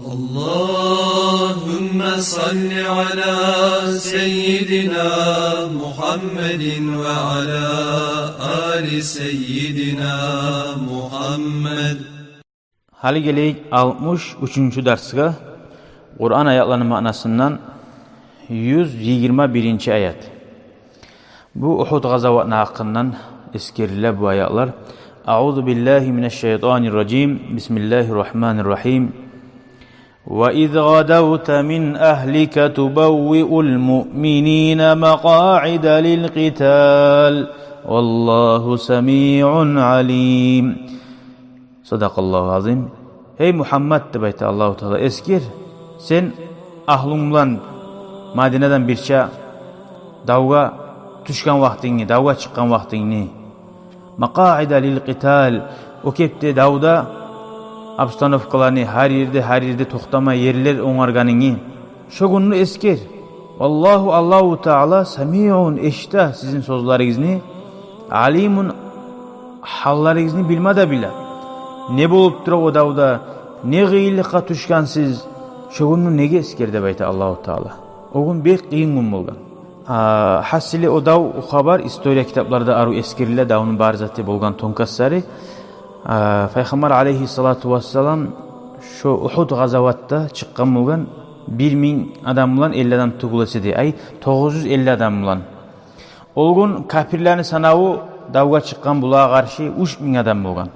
Allahümme salli ala seyyidina Muhammedin ve ala ali seyyidina Muhammed. Hali geleyik 63. dersine Kur'an ayetlerinin manasından 121. ayet. Bu Uhud gazavatına hakkından eskeriler bu ayetler. Euzu billahi mineşşeytanirracim. Bismillahirrahmanirrahim. وَإِذْ غَدَوْتَ مِنْ أَهْلِكَ تُبَوِّئُ الْمُؤْمِنِينَ مَقَاعِدَ لِلْقِتَالِ وَاللّٰهُ سَمِيعٌ عَلِيمٌ. Sadakallahu azim. Hey Muhammed de beyti Allahu Teala eskir. Sen ahlunlan Madine'den birçe davga düşkan vaxtini, davga çıkan vaxtini. Maqaida lil qital. O kepte davda abstanovkalarını her yerde toxtama yerler oňarganyny. Şogunnu eskir. Allahu Teala samiun eşta sizin sözleriňizni, alimun hallaryňyzni bilmede bile. Ne bolup tura o davda, ne gıylıqa tuşkansiz, şogunnu nege eskir dep ayta Allahu Teala. Ogun bek kıyın gün bolgan. Hasili o dav o habar historia kitaplarda aru eskirile davunun barzati bolgan tonkassari. Peygamber aleyhissalatu vesselam şu Uhud gazavatta çıkkan bolgan 1000 adam bilan 50 adam tugulası ay 950 adam bilan. Olgun kafirlerini sanağı davga çıkkan bulağa karşı 3000 adam bolgan.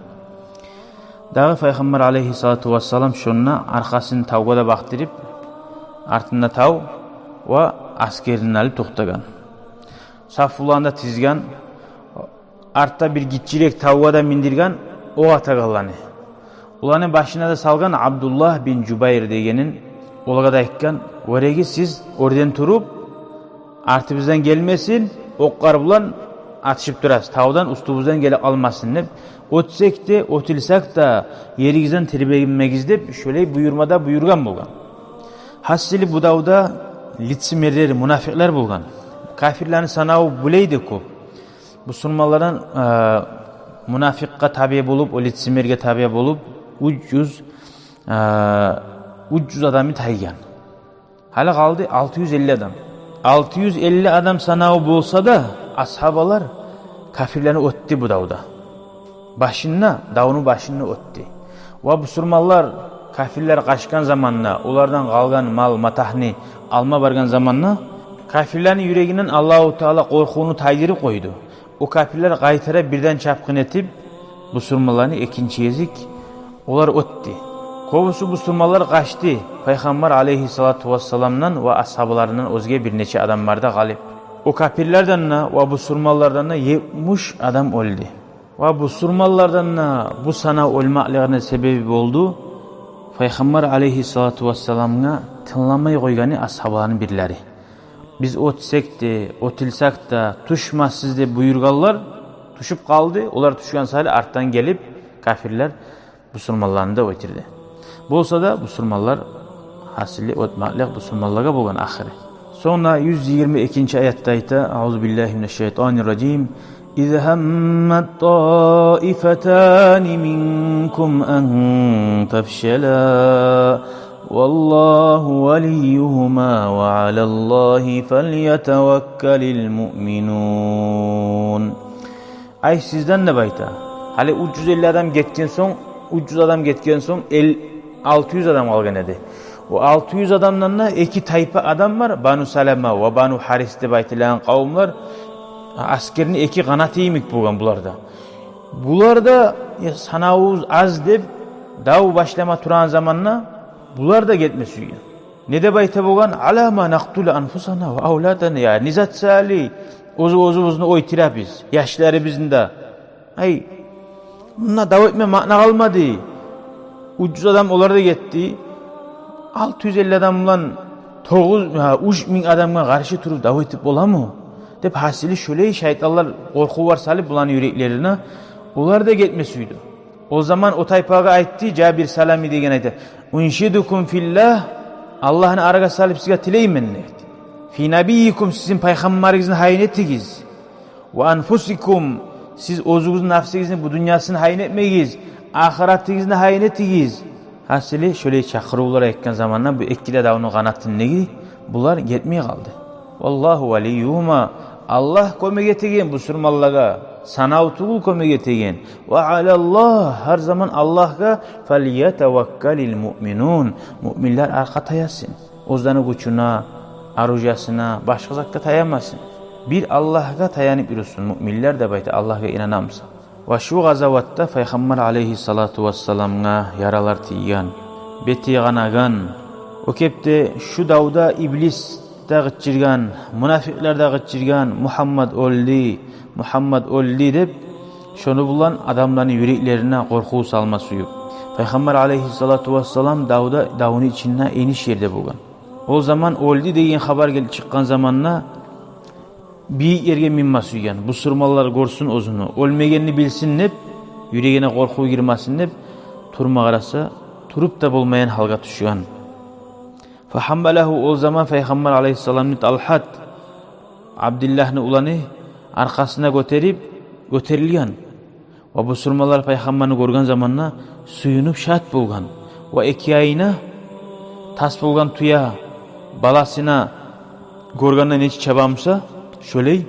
Dağı Peygamber aleyhissalatu vesselam şunna arkasını tavga da baktırıp artında tav ve askerini alıp toxtagan. Safulanda tizgan, artta bir gitçilek tavga da mindirgan o atagallanı. Ulanın başına da salgan Abdullah bin Cübeyr degenin olaga da ekkan, "Oregi siz oradan turup artı bizden gelmesin, okkar bulan atışıp duras. Tavdan ustubuzdan gelip almasın dep. Otsek de, otilsak da yerigizden terbiyemegiz dep şöyle buyurmada buyurgan bolgan. Hasili bu davda litsimerler, munafikler bolgan. Kafirlerin sanağı buleydi ko. Bu sunmalardan munafikka tabi bolup, o litsimerge tabi bolup 300 adamı taygan. Hala kaldı 650 adam. 650 adam sanağı bolsa da ashabalar kafirlerini öttü bu davda. Davunu başını öttü. Ve bu surmallar kafirler kaçkan zamanla, onlardan kalgan mal, matahni alma bargan zamanla kafirlerin yüreğinden Allahu Teala korkuunu taydırıp koydu. O kafirler kaytara birden çapkın etip bu surmalarını ikinci yezik onlar öttü. Kovusu bu surmalar kaçtı. Peygamber aleyhissalatu vesselam'dan ve ashablarından özge bir neçe adamlarda galip. O kafirlerden ve bu surmallardan 70 adam öldü. Ve bu surmallardan bu sana ölmeklerine sebebi oldu. Peygamber aleyhissalatu vesselam'a tınlamayı koyganı ashabların birleri. Biz otsek de, otilsak da tuşmazsız de buyurgallar tuşup kaldı. Onlar tuşkan sahili arttan gelip kafirler bu surmallarını da ötirdi. Bu olsa da bu surmallar hasili otmaklık bu surmallara bolgan ahire. Sonra 122. ayette ayta Euzubillahimineşşeytanirracim. İz hammet taifetani minkum en tefşela vallahu veliyyuhuma ve alallahi felyetevekkelil mu'minun. Ay sizden de bayta. Hali 350 adam getken son 600 adam algan edi. O 600 adamdan da iki tayfa adam var. Banu Salama ve Banu Haris de baytilan kavimler askerini iki kanat iyimik bulgan bularda. Bularda sanavuz az deb dav başlama turan zamanla bular da gitmesi. Ne de bayta bulgan alama naqtul anfusana ve avladana ya nizat sali ozu oy terapiz. Yaşları bizinde. Ay bununla dav etme makna kalmadı. 300 adam onlar da gitti. 650 adamla 3000 adamga karşı turup dav etip bola mı? Dep hasili şöyle şeytanlar korku var salip bulan yüreklerine. Onlar da gitmesiydi. O zaman o tayfaga aytti Cabir Salami degen aytti. Unshidukum fillah Allah'ın araga salip size tileyim ben deydi. Fi nabiyyikum sizin peygamberimizin hayn ettigiz. Ve anfusikum siz özünüzün nafsinizin bu dünyasını hayn etmeyiz. Ahiretinizni hayn ettigiz. Hasili şöyle çakırılar etken zamanla bu ikkide davunu kanatın negi bular yetmeye kaldı. Wallahu veliyyuhuma Allah kömek etegen bu surmallarga sanavtuğul kömek etegen ve alallah her zaman Allah'a felyetevekkelil mu'minun müminler arka tayasın. Ozdanı güçüne, arujasına, başka zakka tayamasın. Bir Allah'a tayanıp yürüsün. Müminler de bayta Allah'a inanamsa. Ve şu gazavatta Peygamber aleyhissalatu vesselam'a yaralar tiyan, beti ganagan, o kepte şu davda iblis da gıçırgan, münafikler da gıçırgan, Muhammed oldi dep, şonu bulan adamların yüreklerine korku salma suyu. Peygamber aleyhissalatu vesselam davunu içine eniş yerde bulgan. O zaman oldi deyin haber gelip çıkan zamanla bir yerge minma suygan. Bu sırmalar görsün ozunu. Ölmegenini bilsin nep, yüreğine korku girmesin nep, turma arası turup da bulmayan halga düşüyen. Fahambalahu o zaman Peygamber aleyhissalam'ın Talhat Abdullah'ın ulanı arkasına göterilgan. Ve bu sırmalar Peygamber'ini görgen zamanla suyunup şat bulgan. Ve iki ayına tas bulgan tuya balasına görgenden hiç çabamsa şöyle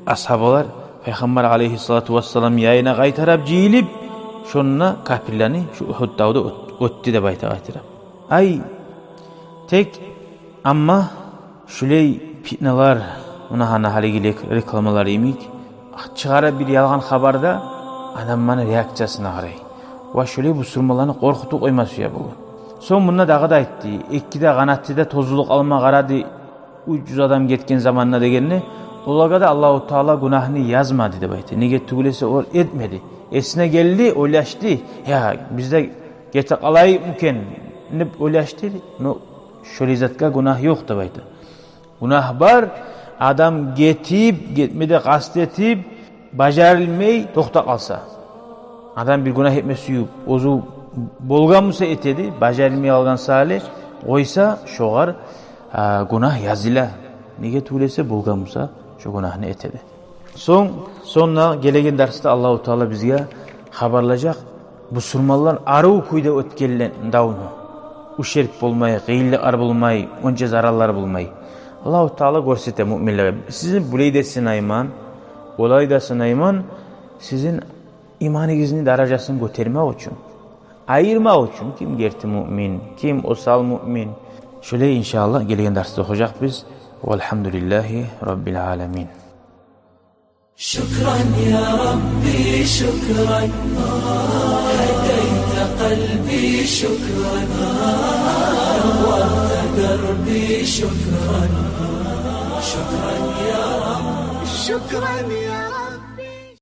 ashabalar Peygamber aleyhissalatu vesselam yayına kaytarıp ciyilip şonuna kapirlerini şu Uhud dağda öttü de bayta kaytarıp. Ay tek ama şöyle fitneler ona hana haligilik reklamalar imik çıkara bir yalgan haberda adamın reaksiyasına qaray. Ve şöyle bu sürmalarını korkutup koyması ya bu. Son bununla dağı da etti. İkkide kanatçıda tozuluk alma qaradı 300 adam getken zamanına degenini olaga da Allahu Teala günahını yazmadı de baytı. Nige tugulese ol etmedi. Esine geldi, oylaştı. Ya bizde gete qalay mümkün. Ne oylaştı? No şöyle zatka günah yok da baytı. Günah var. Adam getmede kastetip bacarılmay toxta qalsa. Adam bir günah etmesi yok. Ozu bolgan mısa etedi, bacarılmay algan sali oysa şoğar günah yazıla. Nige tugulese bolgan mısa şu günahını etedi. Sonra gelegen derste Allahu Teala bizge haberlajak bu surmallar arı kuyda ötkellen davunu. Uşerk bolmay, gıyıllıklar bolmay, onca zararlar bolmay. Allahu Teala görsete müminlere. Sizin buleyde sınayman, olayda sınayman sizin imanınızın derecesini götürmek için. Ayırmak için kim gerti mümin, kim osal mümin. Şöyle inşallah gelegen derste okuyacak biz. Velhamdülillahi Rabbil alemin. شكرا يا ربي شكرا هديت قلبي شكرا نورت دربي شكرا شكرا يا رب شكرا يا رب